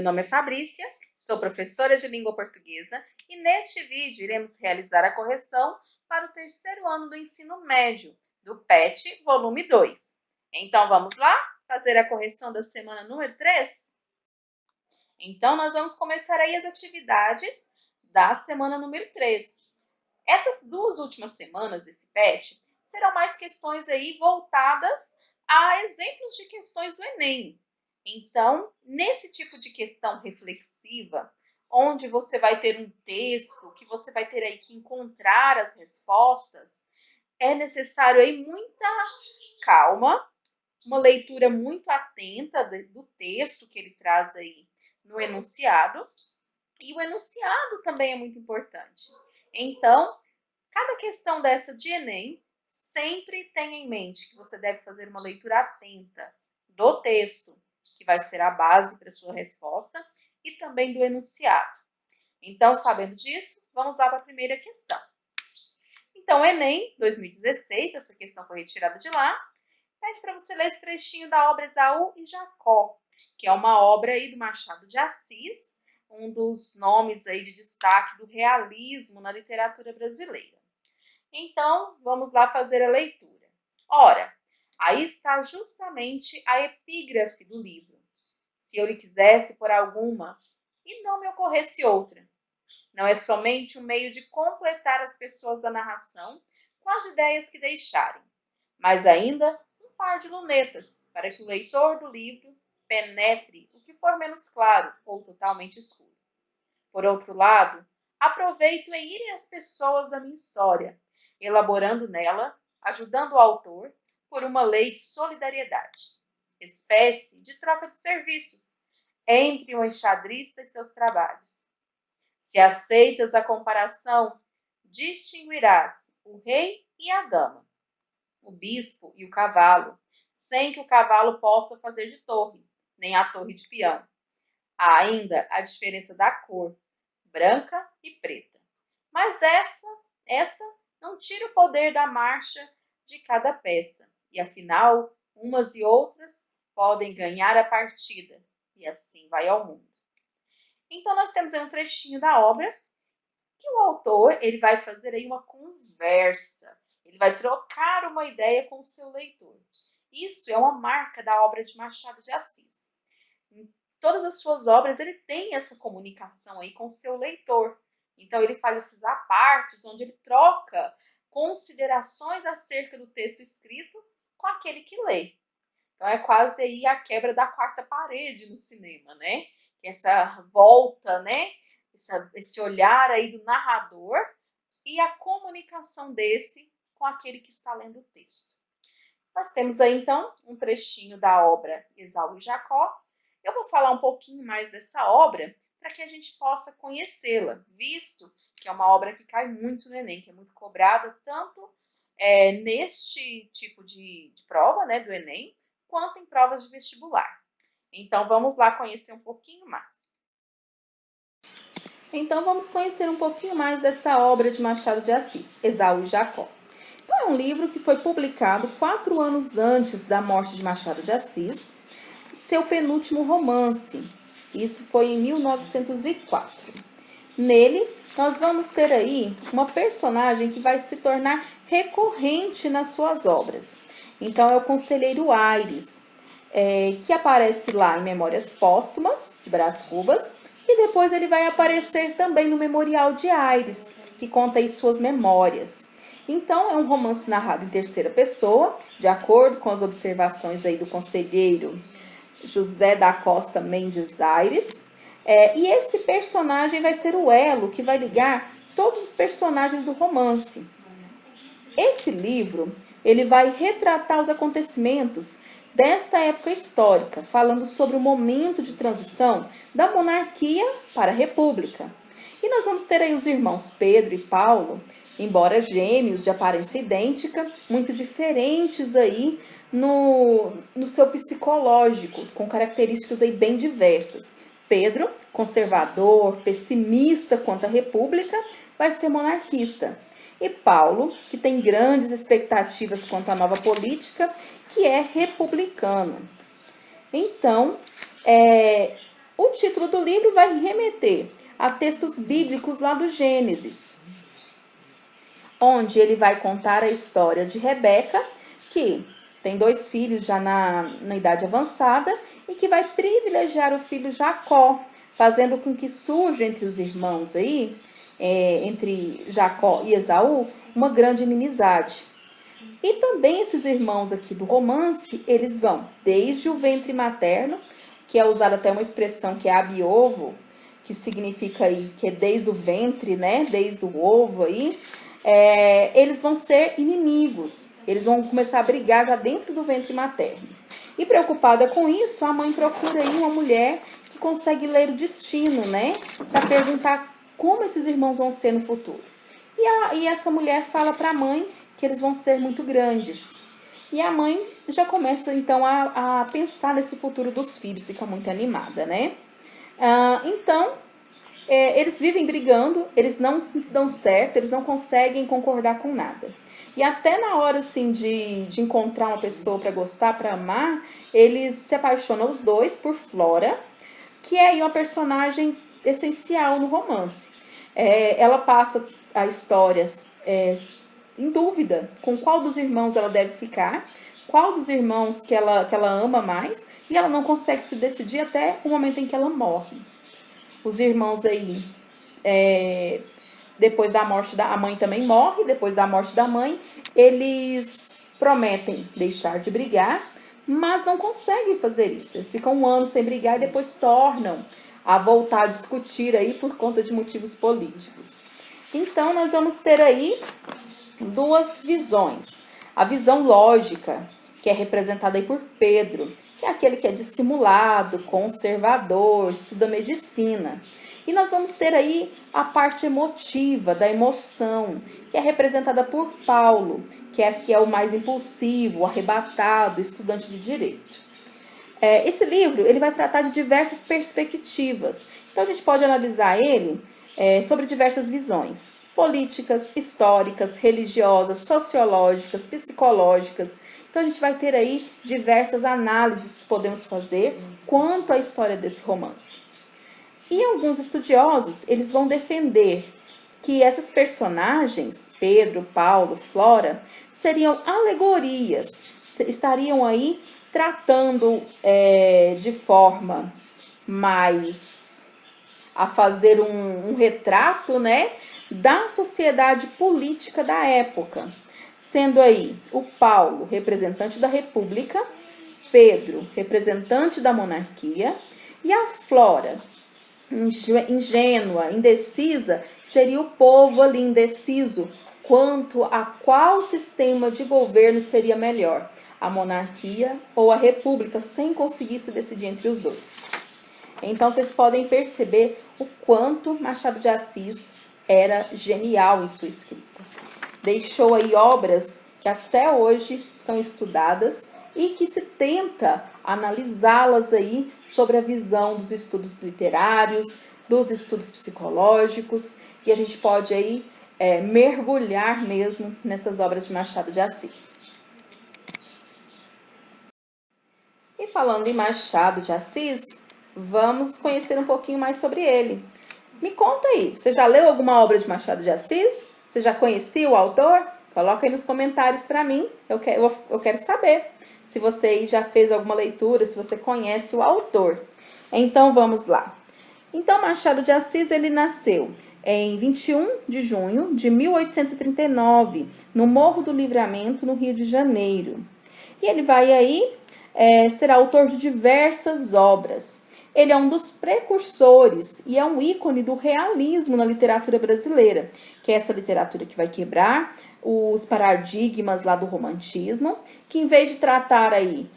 Meu nome é Fabrícia, sou professora de língua portuguesa e neste vídeo iremos realizar a correção para o terceiro ano do ensino médio, do PET volume 2. Então vamos lá fazer a correção da semana número 3? Então nós vamos começar aí as atividades da semana número 3. Essas duas últimas semanas desse PET serão mais questões aí voltadas a exemplos de questões do Enem. Então, nesse tipo de questão reflexiva, onde você vai ter um texto, que você vai ter aí que encontrar as respostas, é necessário aí muita calma, uma leitura muito atenta do texto que ele traz aí no enunciado, e o enunciado também é muito importante. Então, cada questão dessa de Enem, sempre tenha em mente que você deve fazer uma leitura atenta do texto, que vai ser a base para a sua resposta, e também do enunciado. Então, sabendo disso, vamos lá para a primeira questão. Então, Enem 2016, essa questão foi retirada de lá, pede para você ler esse trechinho da obra Esaú e Jacó, que é uma obra aí do Machado de Assis, um dos nomes aí de destaque do realismo na literatura brasileira. Então, vamos lá fazer a leitura. Ora, aí está justamente a epígrafe do livro. Se eu lhe quisesse por alguma, e não me ocorresse outra. Não é somente um meio de completar as pessoas da narração com as ideias que deixarem, mas ainda um par de lunetas para que o leitor do livro penetre o que for menos claro ou totalmente escuro. Por outro lado, aproveito em irem as pessoas da minha história, elaborando nela, ajudando o autor, por uma lei de solidariedade, espécie de troca de serviços entre o enxadrista e seus trabalhos. Se aceitas a comparação, distinguirás o rei e a dama, o bispo e o cavalo, sem que o cavalo possa fazer de torre, nem a torre de peão. Há ainda a diferença da cor, branca e preta. Mas esta não tira o poder da marcha de cada peça, e afinal, umas e outras podem ganhar a partida, e assim vai ao mundo. Então, nós temos aí um trechinho da obra que o autor ele vai fazer aí uma conversa, ele vai trocar uma ideia com o seu leitor. Isso é uma marca da obra de Machado de Assis. Em todas as suas obras, ele tem essa comunicação aí com o seu leitor. Então, ele faz esses apartes, onde ele troca considerações acerca do texto escrito com aquele que lê. Então, é quase aí a quebra da quarta parede no cinema, né? Essa volta, né? Esse olhar aí do narrador e a comunicação desse com aquele que está lendo o texto. Nós temos aí, então, um trechinho da obra Esaú e Jacó. Eu vou falar um pouquinho mais dessa obra para que a gente possa conhecê-la, visto que é uma obra que cai muito no Enem, que é muito cobrada tanto neste tipo de prova, né, do Enem, quanto em provas de vestibular. Então, vamos lá conhecer um pouquinho mais. Então, vamos conhecer um pouquinho mais desta obra de Machado de Assis, Esaú e Jacó. Então, é um livro que foi publicado 4 anos antes da morte de Machado de Assis, seu penúltimo romance. Isso foi em 1904. Nele, nós vamos ter aí uma personagem que vai se tornar recorrente nas suas obras. Então, é o conselheiro Aires, que aparece lá em Memórias Póstumas, de Brás Cubas, e depois ele vai aparecer também no Memorial de Aires, que conta aí suas memórias. Então, é um romance narrado em terceira pessoa, de acordo com as observações aí do conselheiro José da Costa Mendes Aires. E esse personagem vai ser o elo que vai ligar todos os personagens do romance. Esse livro, ele vai retratar os acontecimentos desta época histórica, falando sobre o momento de transição da monarquia para a república. E nós vamos ter aí os irmãos Pedro e Paulo, embora gêmeos de aparência idêntica, muito diferentes aí no seu psicológico, com características aí bem diversas. Pedro, conservador, pessimista quanto à república, vai ser monarquista. E Paulo, que tem grandes expectativas quanto à nova política, que é republicano. Então, O título do livro vai remeter a textos bíblicos lá do Gênesis, onde ele vai contar a história de Rebeca, que tem 2 filhos já na idade avançada, e que vai privilegiar o filho Jacó, fazendo com que surja entre os irmãos aí, entre Jacó e Esaú, uma grande inimizade. E também esses irmãos aqui do romance, eles vão desde o ventre materno, que é usada até uma expressão que é abiovo, que significa aí que é desde o ventre, né, desde o ovo aí, eles vão ser inimigos, eles vão começar a brigar já dentro do ventre materno. E preocupada com isso, a mãe procura aí uma mulher que consegue ler o destino, né, para perguntar como esses irmãos vão ser no futuro. E essa mulher fala para a mãe que eles vão ser muito grandes. E a mãe já começa então a pensar nesse futuro dos filhos, fica muito animada, né? Então, eles vivem brigando, eles não dão certo, eles não conseguem concordar com nada. E até na hora assim de encontrar uma pessoa para gostar, para amar, eles se apaixonam os dois por Flora, que é aí uma personagem essencial no romance. Ela passa a histórias em dúvida com qual dos irmãos ela deve ficar, qual dos irmãos que ela ama mais, e ela não consegue se decidir até o momento em que ela morre. Os irmãos aí, depois da morte a mãe também morre, depois da morte da mãe, eles prometem deixar de brigar, mas não conseguem fazer isso. Eles ficam 1 ano sem brigar e depois tornam a voltar a discutir aí por conta de motivos políticos. Então, nós vamos ter aí 2 visões. A visão lógica, que é representada aí por Pedro, que é aquele que é dissimulado, conservador, estuda medicina. E nós vamos ter aí a parte emotiva, da emoção, que é representada por Paulo, que é o mais impulsivo, arrebatado, estudante de direito. Esse livro ele vai tratar de diversas perspectivas. Então, a gente pode analisar ele sobre diversas visões. Políticas, históricas, religiosas, sociológicas, psicológicas. Então, a gente vai ter aí diversas análises que podemos fazer quanto à história desse romance. E alguns estudiosos, eles vão defender que essas personagens, Pedro, Paulo, Flora, seriam alegorias, estariam aí tratando de forma mais a fazer um retrato, né, da sociedade política da época, sendo aí o Paulo, representante da República, Pedro, representante da monarquia, e a Flora, ingênua, indecisa, seria o povo ali indeciso quanto a qual sistema de governo seria melhor, a monarquia ou a república, sem conseguir se decidir entre os dois. Então, vocês podem perceber o quanto Machado de Assis era genial em sua escrita. Deixou aí obras que até hoje são estudadas e que se tenta analisá-las aí sobre a visão dos estudos literários, dos estudos psicológicos, e a gente pode aí mergulhar mesmo nessas obras de Machado de Assis. E falando em Machado de Assis, vamos conhecer um pouquinho mais sobre ele. Me conta aí, você já leu alguma obra de Machado de Assis? Você já conhecia o autor? Coloca aí nos comentários para mim, eu quero saber se você já fez alguma leitura, se você conhece o autor. Então, vamos lá. Então, Machado de Assis, ele nasceu em 21 de junho de 1839, no Morro do Livramento, no Rio de Janeiro. E ele vai aí ser autor de diversas obras. Ele é um dos precursores e é um ícone do realismo na literatura brasileira, que é essa literatura que vai quebrar os paradigmas lá do romantismo, que em vez de tratar aí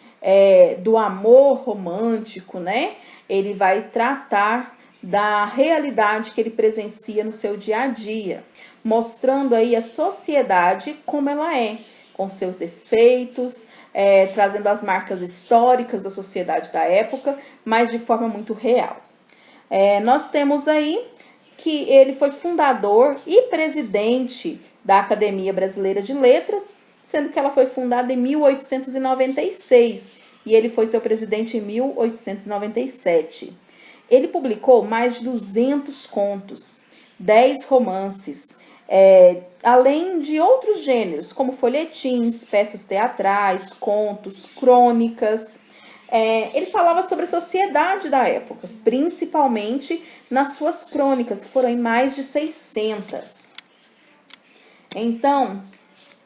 do amor romântico, né, ele vai tratar da realidade que ele presencia no seu dia a dia, mostrando aí a sociedade como ela é, com seus defeitos, trazendo as marcas históricas da sociedade da época, mas de forma muito real. Nós temos aí que ele foi fundador e presidente da Academia Brasileira de Letras, sendo que ela foi fundada em 1896 e ele foi seu presidente em 1897. Ele publicou mais de 200 contos, 10 romances, além de outros gêneros, como folhetins, peças teatrais, contos, crônicas. Ele falava sobre a sociedade da época, principalmente nas suas crônicas, que foram em mais de 600. Então,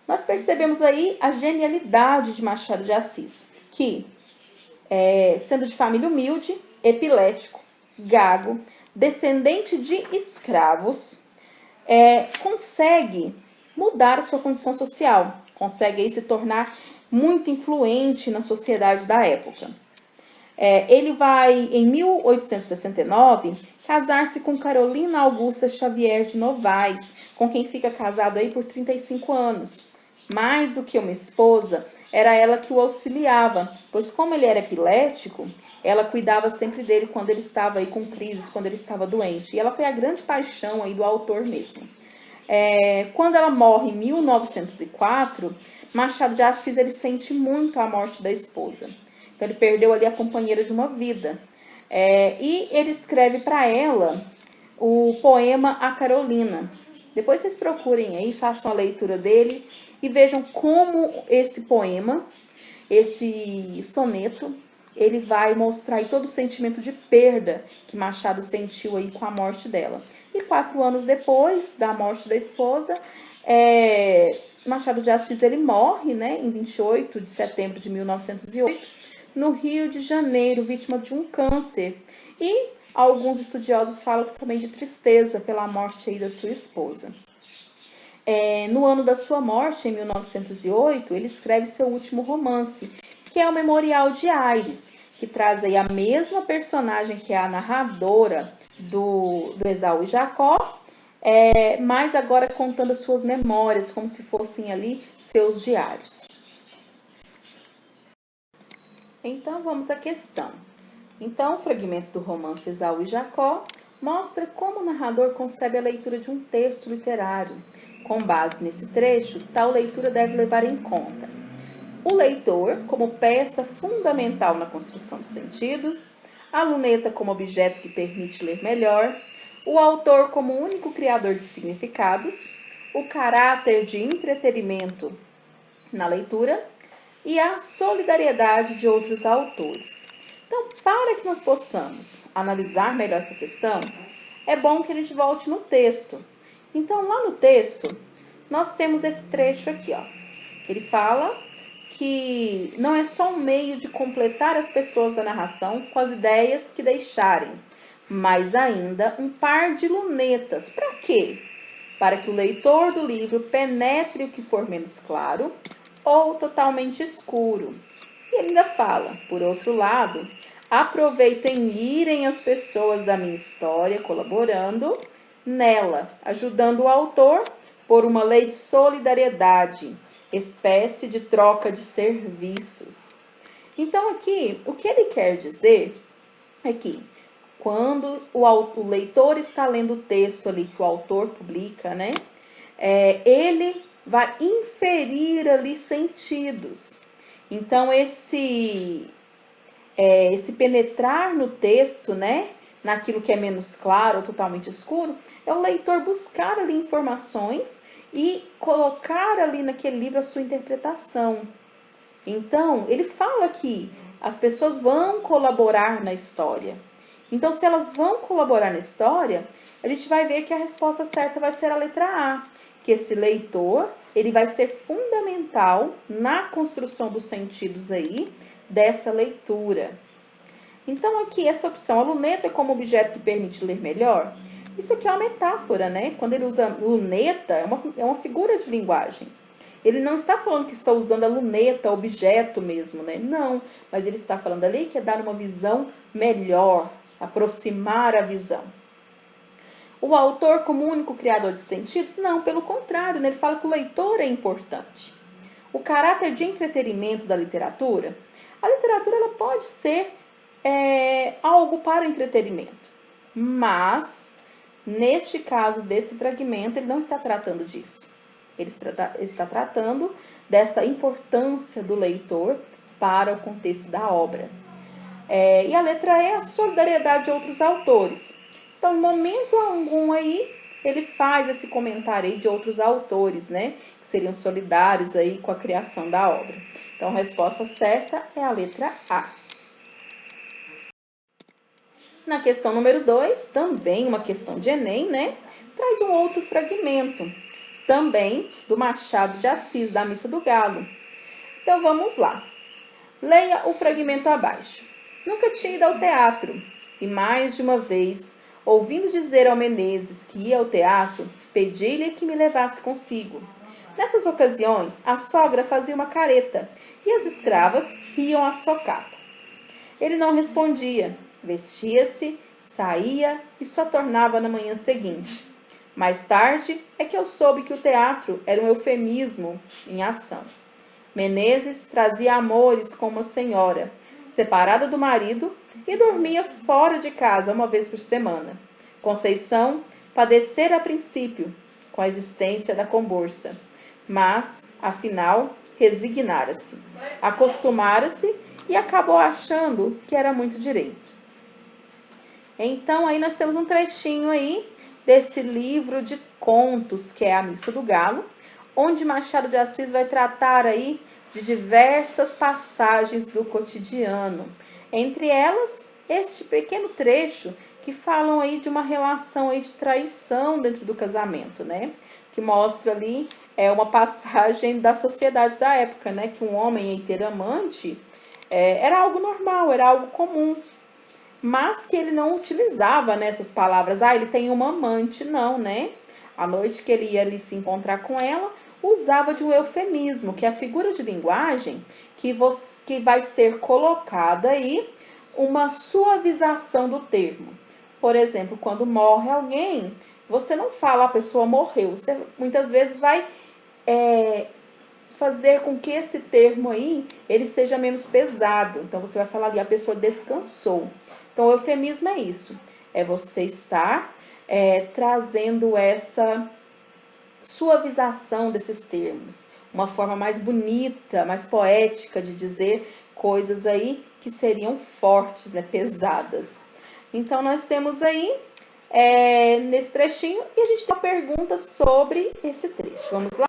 nós percebemos aí a genialidade de Machado de Assis, que, sendo de família humilde, epilético, gago, descendente de escravos, consegue mudar a sua condição social, consegue aí se tornar muito influente na sociedade da época. Ele vai, em 1869, casar-se com Carolina Augusta Xavier de Novaes, com quem fica casado aí por 35 anos. Mais do que uma esposa, era ela que o auxiliava, pois como ele era epilético, ela cuidava sempre dele quando ele estava aí com crises, quando ele estava doente. E ela foi a grande paixão aí do autor mesmo. Quando ela morre em 1904, Machado de Assis ele sente muito a morte da esposa. Então ele perdeu ali a companheira de uma vida. E ele escreve para ela o poema A Carolina. Depois vocês procurem aí, façam a leitura dele e vejam como esse poema, esse soneto, ele vai mostrar aí todo o sentimento de perda que Machado sentiu aí com a morte dela. E 4 anos depois da morte da esposa, Machado de Assis ele morre, né, em 28 de setembro de 1908, no Rio de Janeiro, vítima de um câncer. E alguns estudiosos falam também de tristeza pela morte aí da sua esposa. No ano da sua morte, em 1908, ele escreve seu último romance, que é o Memorial de Aires, que traz aí a mesma personagem que é a narradora do Esaú e Jacó, mas agora contando as suas memórias, como se fossem ali seus diários. Então, vamos à questão. Então, o fragmento do romance Esaú e Jacó mostra como o narrador concebe a leitura de um texto literário. Com base nesse trecho, tal leitura deve levar em conta o leitor como peça fundamental na construção dos sentidos, a luneta como objeto que permite ler melhor, o autor como único criador de significados, o caráter de entretenimento na leitura e a solidariedade de outros autores. Então, para que nós possamos analisar melhor essa questão, é bom que a gente volte no texto. Então, lá no texto, nós temos esse trecho aqui, ó. Ele fala que não é só um meio de completar as pessoas da narração com as ideias que deixarem, mas ainda um par de lunetas. Para quê? Para que o leitor do livro penetre o que for menos claro ou totalmente escuro. E ele ainda fala, por outro lado, aproveitem irem as pessoas da minha história colaborando nela, ajudando o autor por uma lei de solidariedade, espécie de troca de serviços. Então aqui, o que ele quer dizer é que quando o leitor está lendo o texto ali que o autor publica, né, ele vai inferir ali sentidos. Então esse penetrar no texto, né, naquilo que é menos claro ou totalmente escuro, é o leitor buscar ali informações e colocar ali naquele livro a sua interpretação. Então, ele fala que as pessoas vão colaborar na história. Então, se elas vão colaborar na história, a gente vai ver que a resposta certa vai ser a letra A, que esse leitor, ele vai ser fundamental na construção dos sentidos aí dessa leitura. Então, aqui, essa opção, a luneta como objeto que permite ler melhor, isso aqui é uma metáfora, né? Quando ele usa luneta, é uma figura de linguagem. Ele não está falando que está usando a luneta, objeto mesmo, né? Não, mas ele está falando ali que é dar uma visão melhor, aproximar a visão. O autor como único criador de sentidos? Não, pelo contrário, né? Ele fala que o leitor é importante. O caráter de entretenimento da literatura? A literatura ela pode ser algo para entretenimento, mas neste caso desse fragmento ele não está tratando disso. Ele está tratando dessa importância do leitor para o contexto da obra. E a letra E, a solidariedade de outros autores. Então, em momento algum aí, ele faz esse comentário aí de outros autores, né? Que seriam solidários aí com a criação da obra. Então, a resposta certa é a letra A. Na questão número 2, também uma questão de Enem, né? Traz um outro fragmento, também do Machado de Assis, da Missa do Galo. Então, vamos lá. Leia o fragmento abaixo. Nunca tinha ido ao teatro, e mais de uma vez, ouvindo dizer ao Menezes que ia ao teatro, pedi-lhe que me levasse consigo. Nessas ocasiões, a sogra fazia uma careta, e as escravas riam à socapa. Ele não respondia, vestia-se, saía e só tornava na manhã seguinte. Mais tarde é que eu soube que o teatro era um eufemismo em ação. Menezes trazia amores com uma senhora, separada do marido, e dormia fora de casa uma vez por semana. Conceição padecera a princípio com a existência da comborça, mas, afinal, resignara-se, acostumara-se e acabou achando que era muito direito. Então, aí nós temos um trechinho aí desse livro de contos, que é a Missa do Galo, onde Machado de Assis vai tratar aí de diversas passagens do cotidiano. Entre elas, este pequeno trecho que falam aí de uma relação aí de traição dentro do casamento, né? Que mostra ali uma passagem da sociedade da época, né? Que um homem aí ter amante era algo normal, era algo comum. Mas que ele não utilizava nessas palavras, ele tem uma amante, não, né? À noite que ele ia ali se encontrar com ela, usava de um eufemismo, que é a figura de linguagem que vai ser colocada aí uma suavização do termo. Por exemplo, quando morre alguém, você não fala a pessoa morreu, você muitas vezes vai fazer com que esse termo aí, ele seja menos pesado. Então, você vai falar ali, a pessoa descansou. Então, o eufemismo é isso, é você estar trazendo essa suavização desses termos, uma forma mais bonita, mais poética de dizer coisas aí que seriam fortes, né, pesadas. Então, nós temos aí, nesse trechinho, e a gente tem uma pergunta sobre esse trecho. Vamos lá?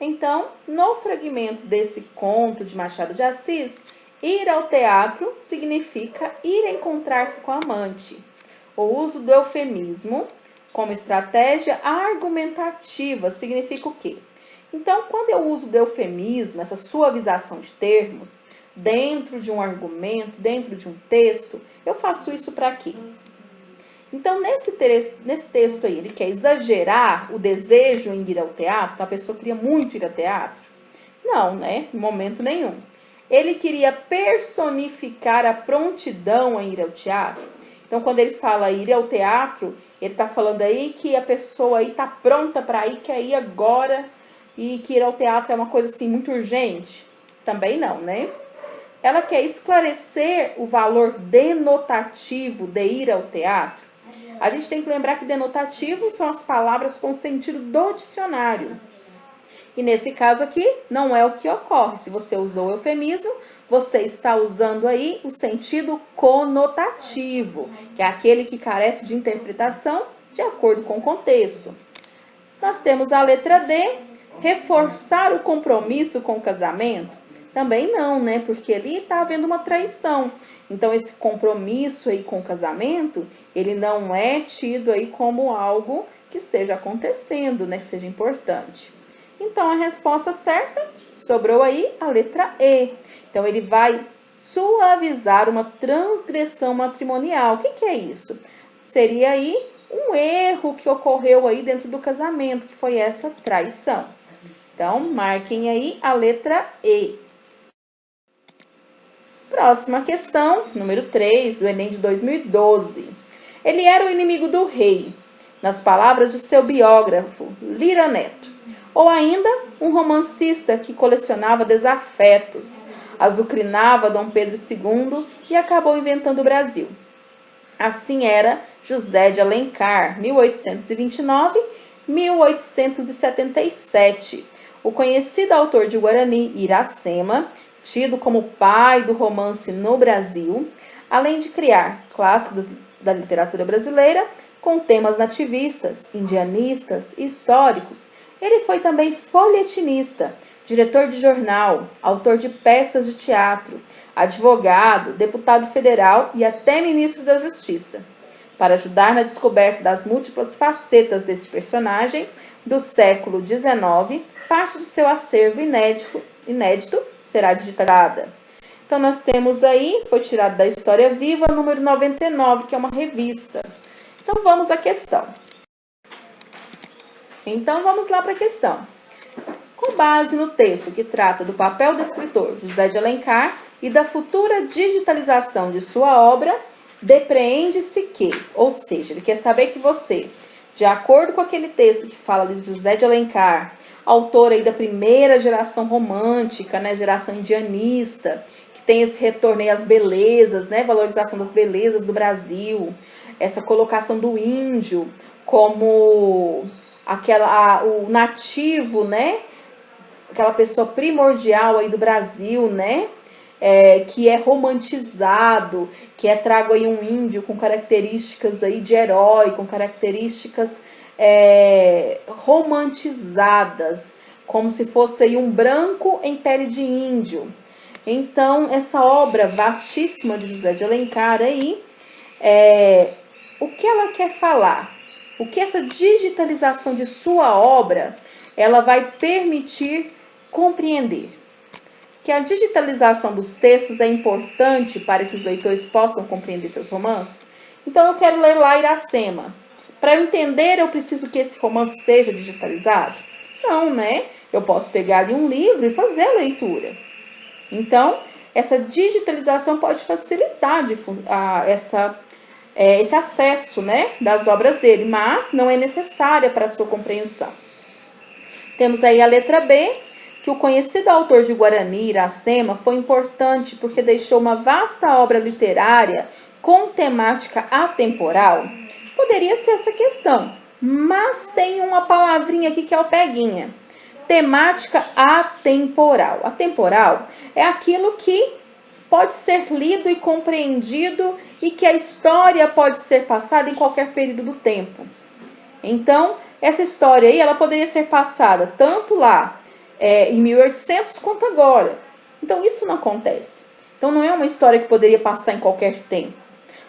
Então, no fragmento desse conto de Machado de Assis, ir ao teatro significa ir encontrar-se com a amante. O uso do eufemismo como estratégia argumentativa significa o quê? Então, quando eu uso do eufemismo, essa suavização de termos, dentro de um argumento, dentro de um texto, eu faço isso para quê? Então, nesse texto aí, ele quer exagerar o desejo em ir ao teatro? Então, a pessoa queria muito ir ao teatro? Não, né? Em momento nenhum. Ele queria personificar a prontidão em ir ao teatro. Então, quando ele fala ir ao teatro, ele está falando aí que a pessoa aí está pronta para ir, quer ir agora, e que ir ao teatro é uma coisa assim muito urgente? Também não, né? Ela quer esclarecer o valor denotativo de ir ao teatro. A gente tem que lembrar que denotativo são as palavras com sentido do dicionário. E nesse caso aqui, não é o que ocorre. Se você usou o eufemismo, você está usando aí o sentido conotativo, que é aquele que carece de interpretação de acordo com o contexto. Nós temos a letra D, reforçar o compromisso com o casamento. Também não, né? Porque ali está havendo uma traição. Então, esse compromisso aí com o casamento, ele não é tido aí como algo que esteja acontecendo, né? Que seja importante. Então, a resposta certa, sobrou aí a letra E. Então, ele vai suavizar uma transgressão matrimonial. O que é isso? Seria aí um erro que ocorreu aí dentro do casamento, que foi essa traição. Então, marquem aí a letra E. Próxima questão, número 3, do Enem de 2012. Ele era o inimigo do rei, nas palavras de seu biógrafo, Lira Neto. Ou ainda, um romancista que colecionava desafetos, azucrinava Dom Pedro II e acabou inventando o Brasil. Assim era José de Alencar, 1829-1877. O conhecido autor de Guarani, Iracema, tido como o pai do romance no Brasil, além de criar clássicos da literatura brasileira com temas nativistas, indianistas e históricos. Ele foi também folhetinista, diretor de jornal, autor de peças de teatro, advogado, deputado federal e até ministro da Justiça. Para ajudar na descoberta das múltiplas facetas deste personagem do século XIX, parte do seu acervo inédito será digitalizada. Então, nós temos aí, foi tirado da História Viva, número 99, que é uma revista. Então, vamos à questão. Então, vamos lá para a questão. Com base no texto que trata do papel do escritor José de Alencar e da futura digitalização de sua obra, depreende-se que, ou seja, ele quer saber que você, de acordo com aquele texto que fala de José de Alencar, autor aí da primeira geração romântica, né, geração indianista, que tem esse retorno aí às belezas, né, valorização das belezas do Brasil, essa colocação do índio como o nativo, né, aquela pessoa primordial aí do Brasil, né, que é romantizado, que é trago aí um índio com características aí de herói, com características romantizadas, como se fosse aí um branco em pele de índio. Então, essa obra vastíssima de José de Alencar aí, o que ela quer falar? O que essa digitalização de sua obra, ela vai permitir compreender? Que a digitalização dos textos é importante para que os leitores possam compreender seus romances? Então, eu quero ler lá Iracema. Para eu entender, eu preciso que esse romance seja digitalizado? Não, né? Eu posso pegar ali um livro e fazer a leitura. Então, essa digitalização pode facilitar esse acesso, né, das obras dele, mas não é necessária para a sua compreensão. Temos aí a letra B, que o conhecido autor de Guarani, Iracema, foi importante porque deixou uma vasta obra literária com temática atemporal. Poderia ser essa questão, mas tem uma palavrinha aqui que é o peguinha. Temática atemporal. Atemporal é aquilo que pode ser lido e compreendido e que a história pode ser passada em qualquer período do tempo. Então, essa história aí, ela poderia ser passada tanto lá em 1800 quanto agora. Então, isso não acontece. Então, não é uma história que poderia passar em qualquer tempo.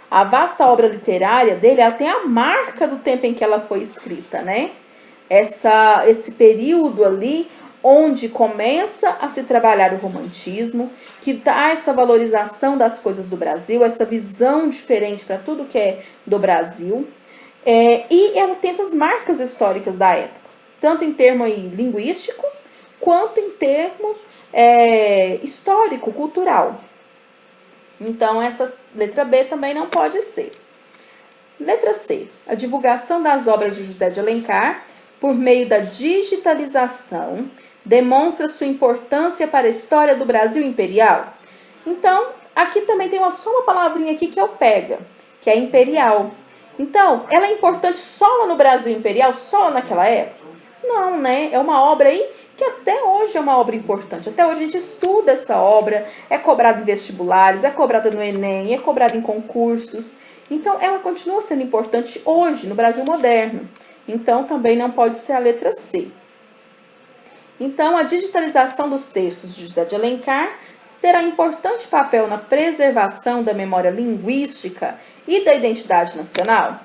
A vasta obra literária dele, ela tem a marca do tempo em que ela foi escrita, né? Esse período ali onde começa a se trabalhar o romantismo, que dá essa valorização das coisas do Brasil, essa visão diferente para tudo que é do Brasil. E ela tem essas marcas históricas da época, tanto em termo aí linguístico, quanto em termo histórico, cultural. Então, essa letra B também não pode ser. Letra C. A divulgação das obras de José de Alencar, por meio da digitalização, demonstra sua importância para a história do Brasil imperial. Então, aqui também tem só uma palavrinha aqui que é o pega, que é imperial. Então, ela é importante só lá no Brasil imperial, só naquela época? Não, né? É uma obra aí que até hoje é uma obra importante. Até hoje a gente estuda essa obra, é cobrada em vestibulares, é cobrada no Enem, é cobrada em concursos. Então, ela continua sendo importante hoje, no Brasil moderno. Então, também não pode ser a letra C. Então, a digitalização dos textos de José de Alencar terá importante papel na preservação da memória linguística e da identidade nacional.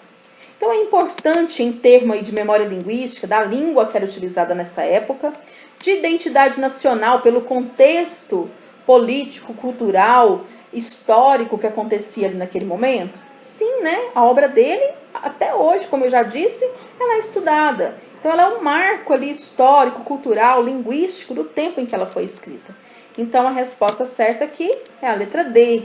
Então, é importante, em termos de memória linguística, da língua que era utilizada nessa época, de identidade nacional, pelo contexto político, cultural, histórico que acontecia ali naquele momento. Sim, né? A obra dele, até hoje, como eu já disse, ela é estudada. Então, ela é um marco ali histórico, cultural, linguístico do tempo em que ela foi escrita. Então, a resposta certa aqui é a letra D.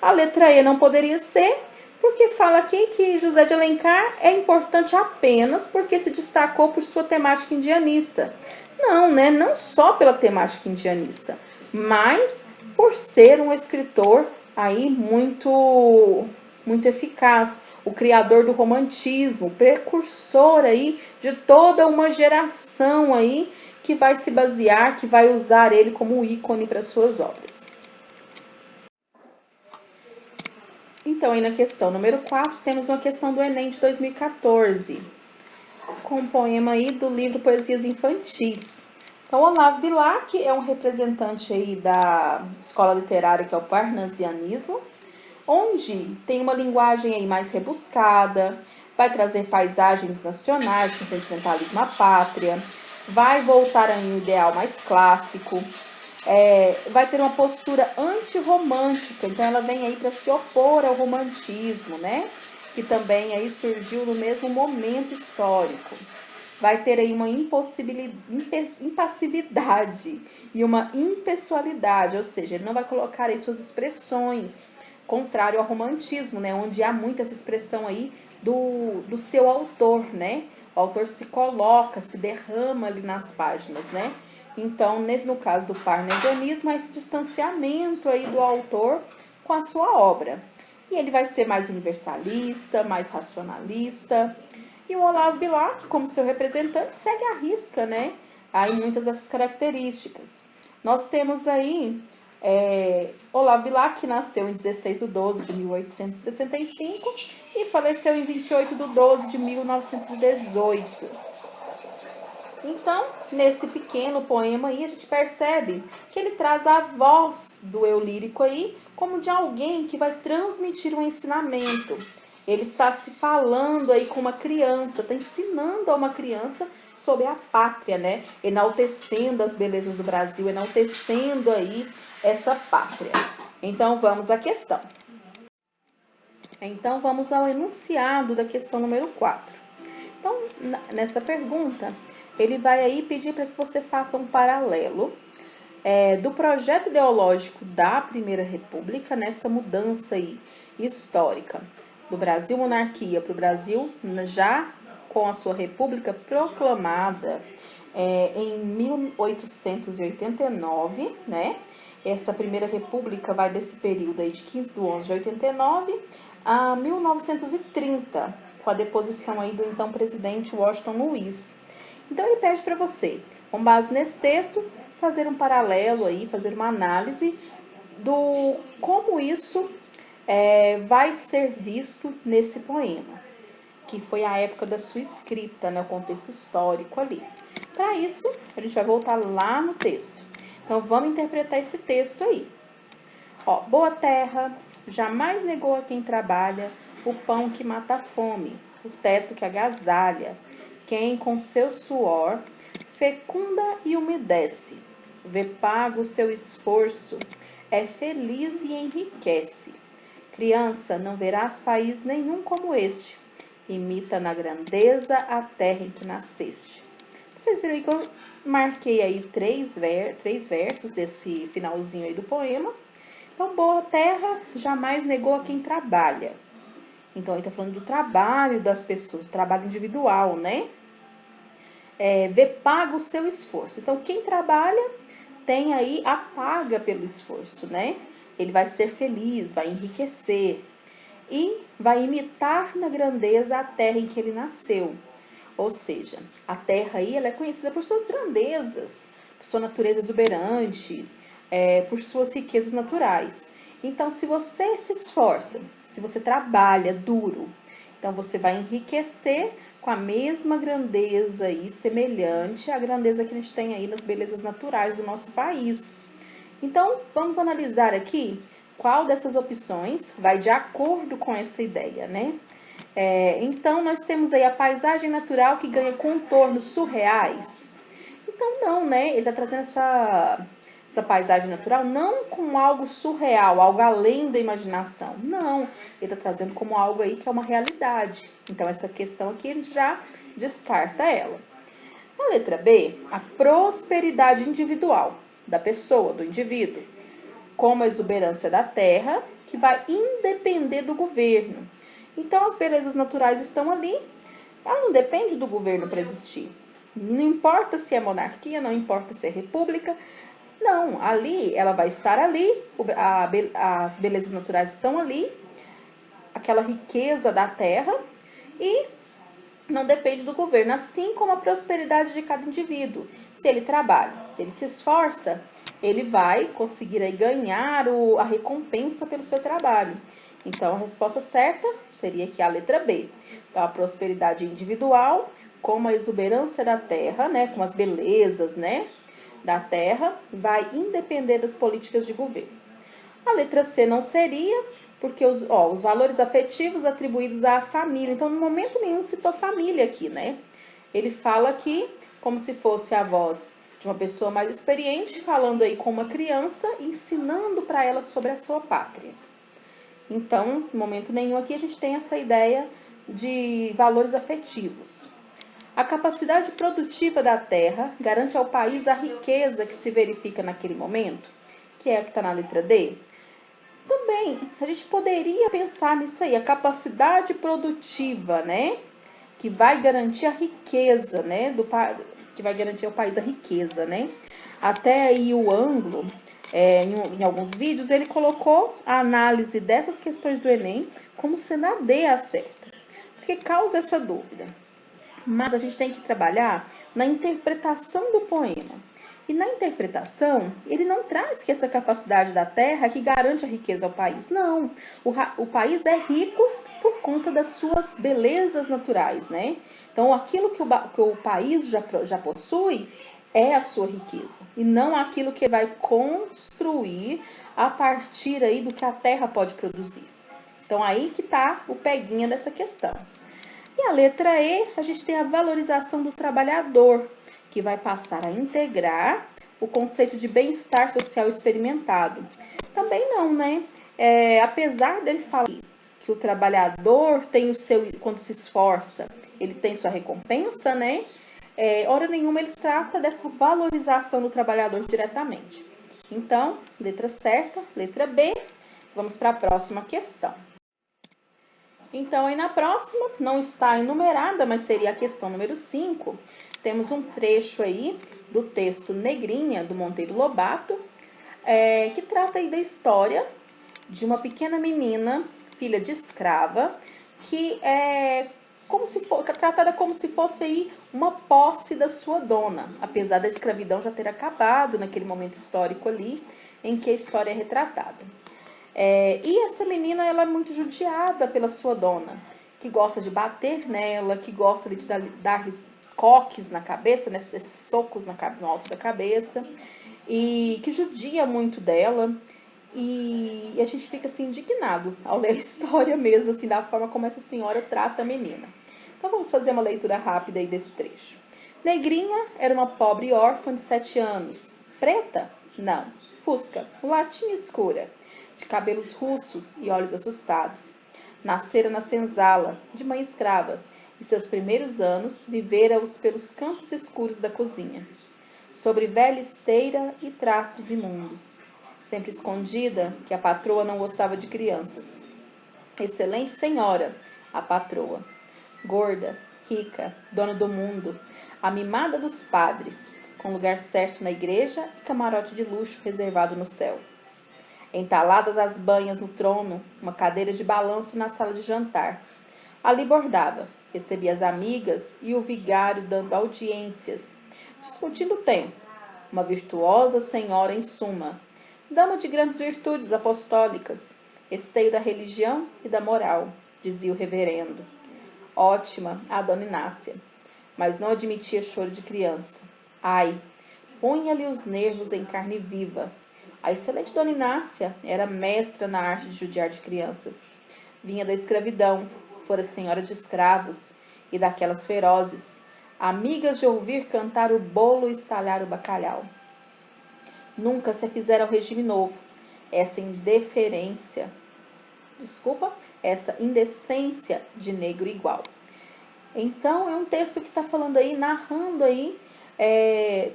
A letra E não poderia ser, porque fala aqui que José de Alencar é importante apenas porque se destacou por sua temática indianista. Não, né? Não só pela temática indianista, mas por ser um escritor aí muito eficaz, o criador do romantismo, precursor aí de toda uma geração aí que vai se basear, que vai usar ele como um ícone para suas obras. Então, aí na questão número 4, temos uma questão do Enem de 2014, com um poema aí do livro Poesias Infantis. Então, Olavo Bilac é um representante aí da escola literária, que é o parnasianismo, onde tem uma linguagem aí mais rebuscada, vai trazer paisagens nacionais com sentimentalismo à pátria, vai voltar a um ideal mais clássico, vai ter uma postura antirromântica, então ela vem aí para se opor ao romantismo, né? Que também aí surgiu no mesmo momento histórico. Vai ter aí uma impassividade e uma impessoalidade, ou seja, ele não vai colocar aí suas expressões, contrário ao romantismo, né? Onde há muito essa expressão aí do seu autor, né? O autor se coloca, se derrama ali nas páginas, né? Então, no caso do parnasianismo, há esse distanciamento aí do autor com a sua obra. E ele vai ser mais universalista, mais racionalista. E o Olavo Bilac, como seu representante, segue à risca, né? Aí muitas dessas características. Nós temos aí Olavo Bilac, que nasceu em 16 de 12 de 1865 e faleceu em 28 de 12 de 1918. Então, nesse pequeno poema aí, a gente percebe que ele traz a voz do eu lírico aí como de alguém que vai transmitir um ensinamento. Ele está se falando aí com uma criança, está ensinando a uma criança sobre a pátria, né? Enaltecendo as belezas do Brasil, enaltecendo aí essa pátria. Então, vamos à questão. Então, vamos ao enunciado da questão número 4. Então, nessa pergunta, ele vai aí pedir para que você faça um paralelo do projeto ideológico da Primeira República nessa mudança aí histórica do Brasil monarquia para o Brasil já com a sua república proclamada em 1889, né? Essa Primeira República vai desse período aí de 15 de 11 de 89 a 1930, com a deposição aí do então presidente Washington Luiz. Então ele pede para você, com base nesse texto, fazer um paralelo aí, fazer uma análise do como isso vai ser visto nesse poema, que foi a época da sua escrita, né, o contexto histórico ali. Para isso, a gente vai voltar lá no texto. Então, vamos interpretar esse texto aí. Ó, boa terra, jamais negou a quem trabalha o pão que mata a fome, o teto que agasalha, quem com seu suor fecunda e umedece, vê pago o seu esforço, é feliz e enriquece. Criança, não verás país nenhum como este, imita na grandeza a terra em que nasceste. Vocês viram aí que eu marquei aí três versos desse finalzinho aí do poema. Então, boa terra jamais negou a quem trabalha. Então, ele está falando do trabalho das pessoas, do trabalho individual, né? Vê pago o seu esforço. Então, quem trabalha tem aí a paga pelo esforço, né? Ele vai ser feliz, vai enriquecer e vai imitar na grandeza a terra em que ele nasceu. Ou seja, a terra aí ela é conhecida por suas grandezas, por sua natureza exuberante, por suas riquezas naturais. Então, se você se esforça, se você trabalha duro, então você vai enriquecer com a mesma grandeza e semelhante à grandeza que a gente tem aí nas belezas naturais do nosso país. Então, vamos analisar aqui qual dessas opções vai de acordo com essa ideia, né? Então, nós temos aí a paisagem natural que ganha contornos surreais. Então, não, né? Ele está trazendo essa paisagem natural não como algo surreal, algo além da imaginação. Não, ele está trazendo como algo aí que é uma realidade. Então, essa questão aqui, ele já descarta ela. Na letra B, a prosperidade individual da pessoa, do indivíduo, como a exuberância da terra, que vai independer do governo. Então, as belezas naturais estão ali, ela não depende do governo para existir. Não importa se é monarquia, não importa se é república, não, ali, ela vai estar ali, as belezas naturais estão ali, aquela riqueza da terra, e não depende do governo, assim como a prosperidade de cada indivíduo. Se ele trabalha, se ele se esforça, ele vai conseguir aí ganhar a recompensa pelo seu trabalho. Então, a resposta certa seria aqui a letra B. Então, a prosperidade individual, como a exuberância da terra, né, com as belezas, né, da terra, vai independer das políticas de governo. A letra C não seria, porque os valores afetivos atribuídos à família. Então, em momento nenhum citou família aqui, né? Ele fala aqui como se fosse a voz de uma pessoa mais experiente, falando aí com uma criança, ensinando para ela sobre a sua pátria. Então, em momento nenhum aqui a gente tem essa ideia de valores afetivos. A capacidade produtiva da terra garante ao país a riqueza que se verifica naquele momento, que é a que está na letra D. Também, a gente poderia pensar nisso aí, a capacidade produtiva, né? Que vai garantir a riqueza, né? Que vai garantir ao país a riqueza, né? Até aí o Ângulo, em alguns vídeos, ele colocou a análise dessas questões do Enem como sendo a D a certa, porque causa essa dúvida. Mas a gente tem que trabalhar na interpretação do poema. E na interpretação, ele não traz que essa capacidade da terra que garante a riqueza ao país. Não, o país é rico por conta das suas belezas naturais, né? Então, aquilo que o país já possui é a sua riqueza. E não aquilo que vai construir a partir aí do que a terra pode produzir. Então, aí que está o peguinha dessa questão. E a letra E, a gente tem a valorização do trabalhador, que vai passar a integrar o conceito de bem-estar social experimentado. Também não, né? Apesar dele falar que o trabalhador tem o seu, quando se esforça, ele tem sua recompensa, né? Hora nenhuma ele trata dessa valorização do trabalhador diretamente. Então, letra certa, letra B. Vamos para a próxima questão. Então, aí na próxima, não está enumerada, mas seria a questão número 5. Temos um trecho aí do texto Negrinha, do Monteiro Lobato, que trata aí da história de uma pequena menina, filha de escrava, que é tratada como se fosse aí uma posse da sua dona, apesar da escravidão já ter acabado naquele momento histórico ali, em que a história é retratada. E essa menina, ela é muito judiada pela sua dona, que gosta de bater nela, que gosta de dar coques na cabeça, né, esses socos no alto da cabeça, e que judia muito dela. E a gente fica assim indignado ao ler a história mesmo, assim, da forma como essa senhora trata a menina. Então vamos fazer uma leitura rápida aí desse trecho. Negrinha era uma pobre órfã de 7 anos. Preta? Não. Fusca, mulatinha escura, de cabelos russos e olhos assustados. Nascera na senzala, de mãe escrava, e seus primeiros anos vivera-os pelos cantos escuros da cozinha, sobre velha esteira e trapos imundos, sempre escondida, que a patroa não gostava de crianças. Excelente senhora, a patroa, gorda, rica, dona do mundo, a mimada dos padres, com lugar certo na igreja e camarote de luxo reservado no céu. Entaladas as banhas no trono, uma cadeira de balanço na sala de jantar. Ali bordava, recebia as amigas e o vigário dando audiências, discutindo o tempo. Uma virtuosa senhora em suma, dama de grandes virtudes apostólicas, esteio da religião e da moral, dizia o reverendo. Ótima a dona Inácia, mas não admitia choro de criança. Ai, punha-lhe os nervos em carne viva. A excelente dona Inácia era mestra na arte de judiar de crianças. Vinha da escravidão, fora senhora de escravos, e daquelas ferozes, amigas de ouvir cantar o bolo e estalhar o bacalhau. Nunca se fizera ao regime novo. Essa indecência de negro igual. Então, é um texto que está falando aí, narrando aí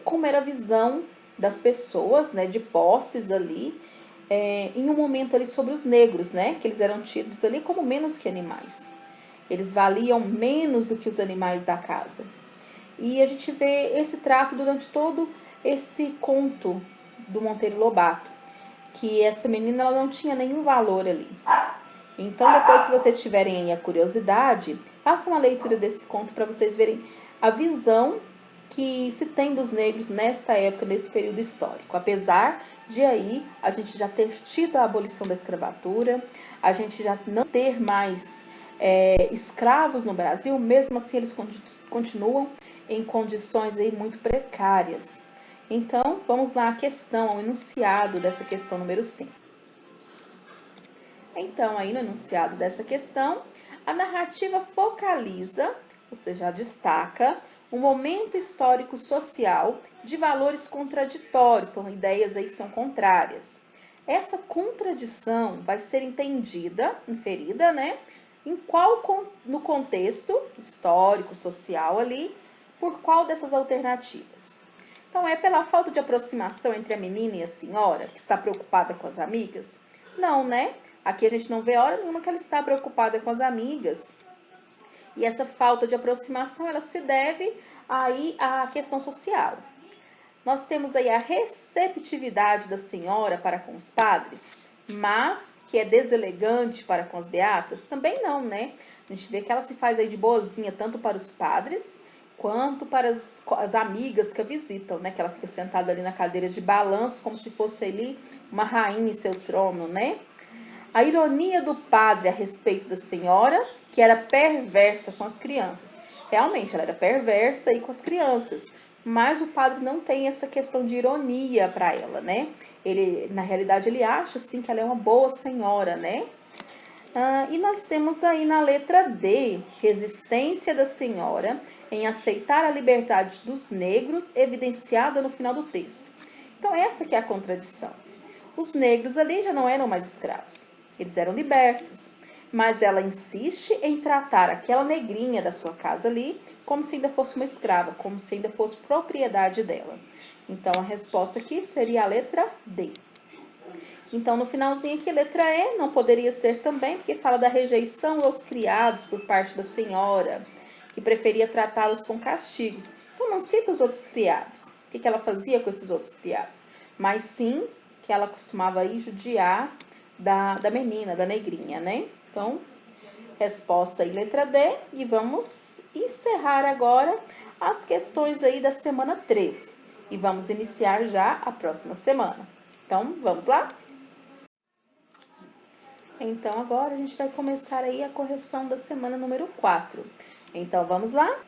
como era a visão das pessoas, né, de posses ali, em um momento ali sobre os negros, né, que eles eram tidos ali como menos que animais. Eles valiam menos do que os animais da casa. E a gente vê esse trato durante todo esse conto do Monteiro Lobato, que essa menina ela não tinha nenhum valor ali. Então, depois, se vocês tiverem aí a curiosidade, Façam a leitura desse conto para vocês verem a visão que se tem dos negros nesta época, nesse período histórico. Apesar de aí a gente já ter tido a abolição da escravatura, a gente já não ter mais escravos no Brasil, mesmo assim eles continuam em condições aí muito precárias. Então, vamos lá à questão, ao enunciado dessa questão número 5. Então, aí no enunciado dessa questão, a narrativa focaliza, ou seja, destaca, um momento histórico social de valores contraditórios, então ideias aí que são contrárias. Essa contradição vai ser entendida, inferida, né? No contexto histórico, social ali, por qual dessas alternativas? Então, é pela falta de aproximação entre a menina e a senhora, que está preocupada com as amigas? Não, né? Aqui a gente não vê hora nenhuma que ela está preocupada com as amigas. E essa falta de aproximação, ela se deve aí à questão social. Nós temos aí a receptividade da senhora para com os padres, mas que é deselegante para com as beatas? Também não, né? A gente vê que ela se faz aí de boazinha tanto para os padres quanto para as amigas que a visitam, né? Que ela fica sentada ali na cadeira de balanço como se fosse ali uma rainha em seu trono, né? A ironia do padre a respeito da senhora, que era perversa com as crianças. Realmente, ela era perversa aí com as crianças, mas o padre não tem essa questão de ironia para ela, né? Na realidade, ele acha, assim, que ela é uma boa senhora, né? E nós temos aí na letra D, resistência da senhora em aceitar a liberdade dos negros, evidenciada no final do texto. Então, essa que é a contradição. Os negros ali já não eram mais escravos, eles eram libertos. Mas ela insiste em tratar aquela negrinha da sua casa ali como se ainda fosse uma escrava, como se ainda fosse propriedade dela. Então, a resposta aqui seria a letra D. Então, no finalzinho aqui, letra E não poderia ser também, porque fala da rejeição aos criados por parte da senhora, que preferia tratá-los com castigos. Então, não cita os outros criados. O que ela fazia com esses outros criados? Mas sim que ela costumava aí judiar da menina, da negrinha, né? Então, resposta aí, letra D. E vamos encerrar agora as questões aí da semana 3. E vamos iniciar já a próxima semana. Então, vamos lá? Então, agora a gente vai começar aí a correção da semana número 4. Então, vamos lá?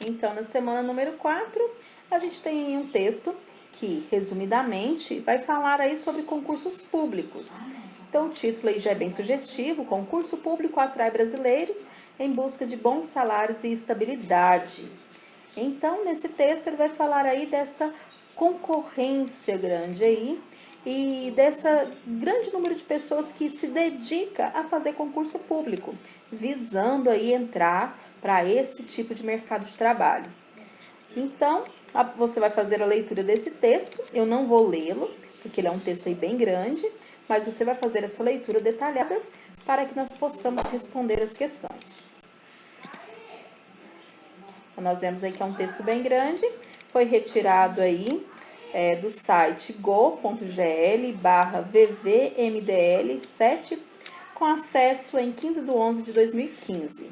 Então, na semana número 4, a gente tem aí um texto que, resumidamente, vai falar aí sobre concursos públicos. Então, o título aí já é bem sugestivo: Concurso Público atrai brasileiros em busca de bons salários e estabilidade. Então, nesse texto, ele vai falar aí dessa concorrência grande aí e dessa grande número de pessoas que se dedica a fazer concurso público, visando aí entrar para esse tipo de mercado de trabalho. Então, você vai fazer a leitura desse texto. Eu não vou lê-lo, porque ele é um texto aí bem grande, mas você vai fazer essa leitura detalhada para que nós possamos responder as questões. Então, nós vemos aí que é um texto bem grande, foi retirado aí do site go.gl/vvmdl7, com acesso em 15/11/2015.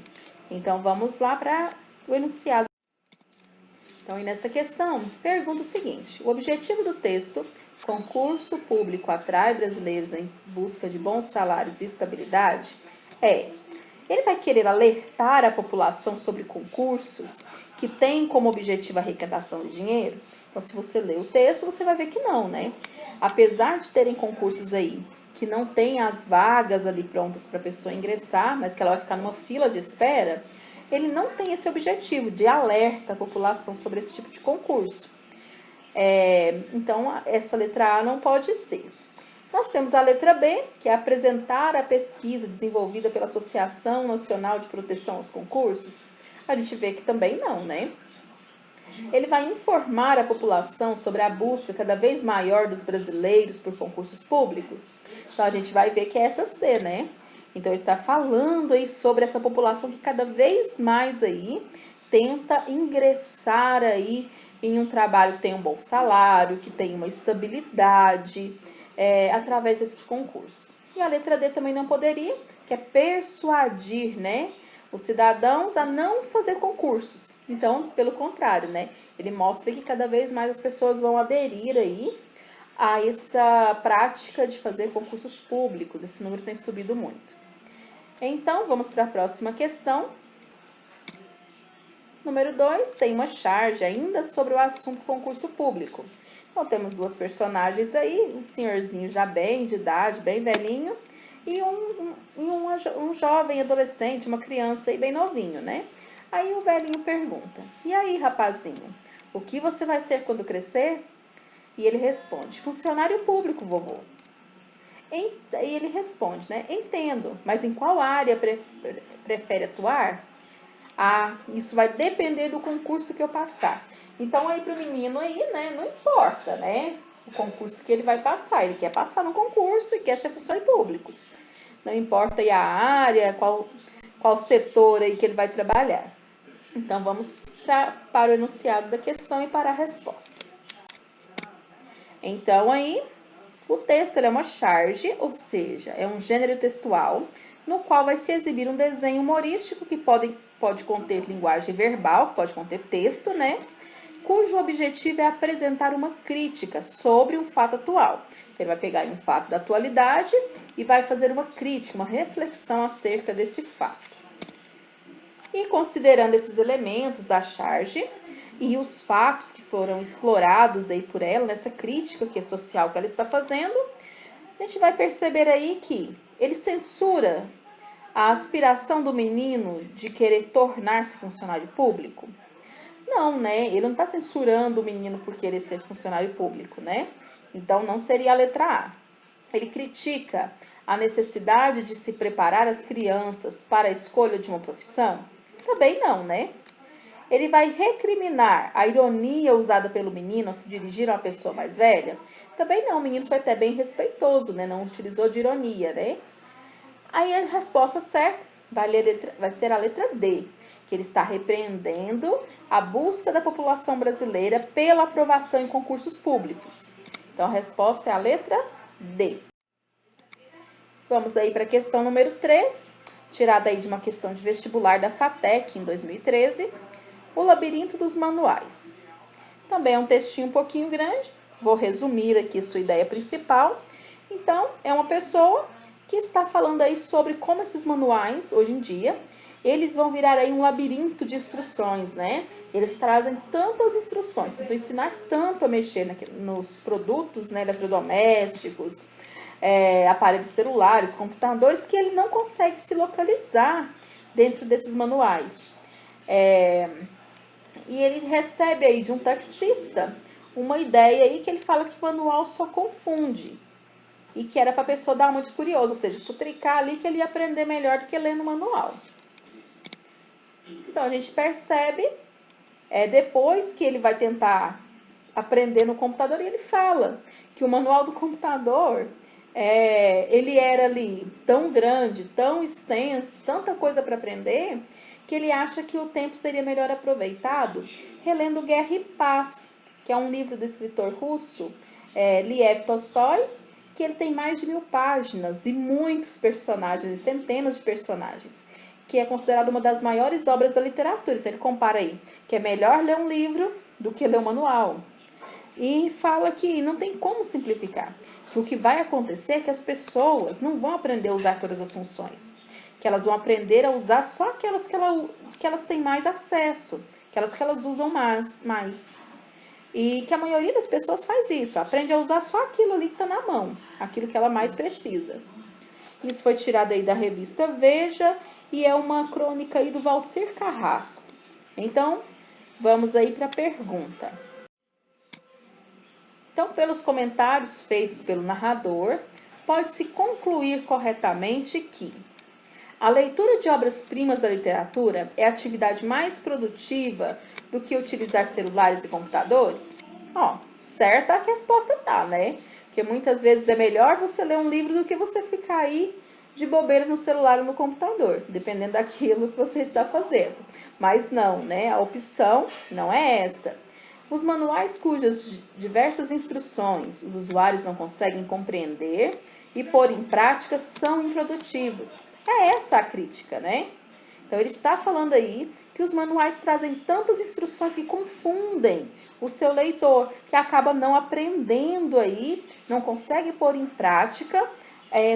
Então, vamos lá para o enunciado. Então, e nesta questão, pergunta o seguinte: o objetivo do texto, concurso público atrai brasileiros em busca de bons salários e estabilidade, ele vai querer alertar a população sobre concursos que têm como objetivo a arrecadação de dinheiro? Então, se você ler o texto, você vai ver que não, né? Apesar de terem concursos aí que não tem as vagas ali prontas para a pessoa ingressar, mas que ela vai ficar numa fila de espera, ele não tem esse objetivo de alerta à população sobre esse tipo de concurso. Então, essa letra A não pode ser. Nós temos a letra B, que é apresentar a pesquisa desenvolvida pela Associação Nacional de Proteção aos Concursos. A gente vê que também não, né? Ele vai informar a população sobre a busca cada vez maior dos brasileiros por concursos públicos. Então, a gente vai ver que é essa C, né? Então, ele está falando aí sobre essa população que cada vez mais aí tenta ingressar aí em um trabalho que tem um bom salário, que tem uma estabilidade, através desses concursos. E a letra D também não poderia, que é persuadir, né, os cidadãos a não fazer concursos. Então, pelo contrário, né? Ele mostra que cada vez mais as pessoas vão aderir aí a essa prática de fazer concursos públicos. Esse número tem subido muito. Então, vamos para a próxima questão. Número 2, tem uma charge ainda sobre o assunto concurso público. Então, temos duas personagens aí, um senhorzinho já bem de idade, bem velhinho, e um jovem adolescente, uma criança aí bem novinho, né? Aí o velhinho pergunta, e aí, rapazinho, o que você vai ser quando crescer? E ele responde, funcionário público, vovô. E ele responde, né? Entendo, mas em qual área prefere atuar? Ah, isso vai depender do concurso que eu passar. Então, aí pro menino aí, né, não importa, né, o concurso que ele vai passar. Ele quer passar no concurso e quer ser funcionário público. Não importa aí a área, qual setor aí que ele vai trabalhar. Então, vamos para o enunciado da questão e para a resposta. Então, aí, o texto é uma charge, ou seja, é um gênero textual, no qual vai se exibir um desenho humorístico que pode conter linguagem verbal, pode conter texto, né? Cujo objetivo é apresentar uma crítica sobre um fato atual. Ele vai pegar um fato da atualidade e vai fazer uma crítica, uma reflexão acerca desse fato. E considerando esses elementos da charge e os fatos que foram explorados aí por ela, nessa crítica que é social que ela está fazendo, a gente vai perceber aí que ele censura a aspiração do menino de querer tornar-se funcionário público. Não, né? Ele não está censurando o menino por querer ser funcionário público, né? Então, não seria a letra A. Ele critica a necessidade de se preparar as crianças para a escolha de uma profissão? Também não, né? Ele vai recriminar a ironia usada pelo menino ao se dirigir a uma pessoa mais velha? Também não, o menino foi até bem respeitoso, né? Não utilizou de ironia, né? Aí a resposta certa vai ser a letra D, que ele está repreendendo a busca da população brasileira pela aprovação em concursos públicos. Então, a resposta é a letra D. Vamos aí para a questão número 3, tirada aí de uma questão de vestibular da FATEC em 2013, o labirinto dos manuais. Também é um textinho um pouquinho grande, vou resumir aqui sua ideia principal. Então, é uma pessoa que está falando aí sobre como esses manuais, hoje em dia, eles vão virar aí um labirinto de instruções, né? Eles trazem tantas instruções, para ensinar tanto a mexer nos produtos, né, eletrodomésticos, aparelhos celulares, computadores, que ele não consegue se localizar dentro desses manuais. E ele recebe aí de um taxista uma ideia aí que ele fala que o manual só confunde. E que era para a pessoa dar uma de curioso, ou seja, futricar ali que ele ia aprender melhor do que ler no manual. Então, a gente percebe, depois que ele vai tentar aprender no computador, e ele fala que o manual do computador, ele era ali tão grande, tão extenso, tanta coisa para aprender, que ele acha que o tempo seria melhor aproveitado relendo Guerra e Paz, que é um livro do escritor russo, Lev Tolstói, que ele tem mais de 1000 páginas e muitos personagens, centenas de personagens, que é considerado uma das maiores obras da literatura. Então, ele compara aí que é melhor ler um livro do que ler um manual. E fala que não tem como simplificar, que o que vai acontecer é que as pessoas não vão aprender a usar todas as funções, que elas vão aprender a usar só aquelas que elas têm mais acesso, aquelas que elas usam mais. E que a maioria das pessoas faz isso, aprende a usar só aquilo ali que está na mão, aquilo que ela mais precisa. Isso foi tirado aí da revista Veja e é uma crônica aí do Valcir Carrasco. Então, vamos aí para a pergunta. Então, pelos comentários feitos pelo narrador, pode-se concluir corretamente que a leitura de obras-primas da literatura é a atividade mais produtiva do que utilizar celulares e computadores? Certa a resposta tá, né? Porque muitas vezes é melhor você ler um livro do que você ficar aí de bobeira no celular ou no computador, dependendo daquilo que você está fazendo. Mas não, né? A opção não é esta. Os manuais cujas diversas instruções os usuários não conseguem compreender e pôr em prática são improdutivos. É essa a crítica, né? Então, ele está falando aí que os manuais trazem tantas instruções que confundem o seu leitor, que acaba não aprendendo aí, não consegue pôr em prática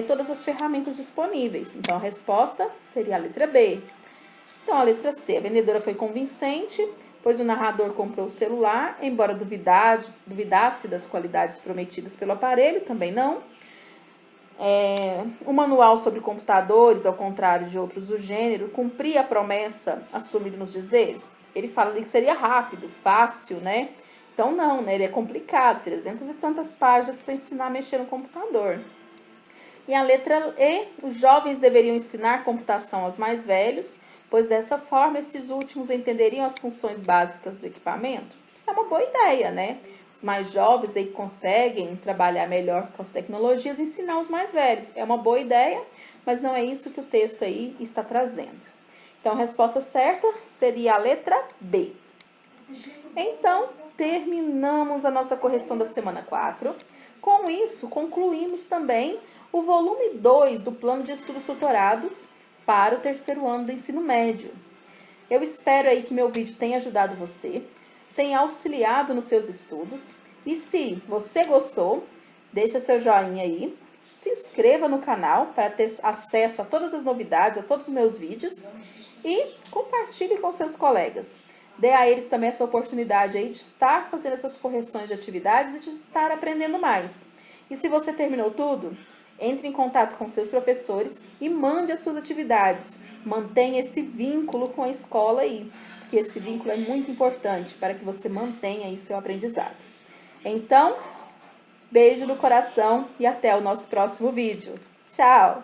todas as ferramentas disponíveis. Então, a resposta seria a letra B. Então, a letra C, a vendedora foi convincente, pois o narrador comprou o celular, embora duvidasse das qualidades prometidas pelo aparelho, também não. O manual sobre computadores, ao contrário de outros do gênero, cumpria a promessa assumida nos dizeres. Ele fala que seria rápido, fácil, né? Então, não, né? Ele é complicado, 300 e tantas páginas para ensinar a mexer no computador. E a letra E, os jovens deveriam ensinar computação aos mais velhos, pois dessa forma esses últimos entenderiam as funções básicas do equipamento. É uma boa ideia, né? Os mais jovens aí conseguem trabalhar melhor com as tecnologias, ensinar os mais velhos. É uma boa ideia, mas não é isso que o texto aí está trazendo. Então, a resposta certa seria a letra B. Então, terminamos a nossa correção da semana 4. Com isso, concluímos também o volume 2 do Plano de Estudos Tutorados para o terceiro ano do ensino médio. Eu espero aí que meu vídeo tenha ajudado você, tenha auxiliado nos seus estudos. E se você gostou, deixa seu joinha aí, se inscreva no canal para ter acesso a todas as novidades, a todos os meus vídeos e compartilhe com seus colegas. Dê a eles também essa oportunidade aí de estar fazendo essas correções de atividades e de estar aprendendo mais. E se você terminou tudo, entre em contato com seus professores e mande as suas atividades. Mantenha esse vínculo com a escola aí, porque esse vínculo é muito importante para que você mantenha aí seu aprendizado. Então, beijo no coração e até o nosso próximo vídeo. Tchau!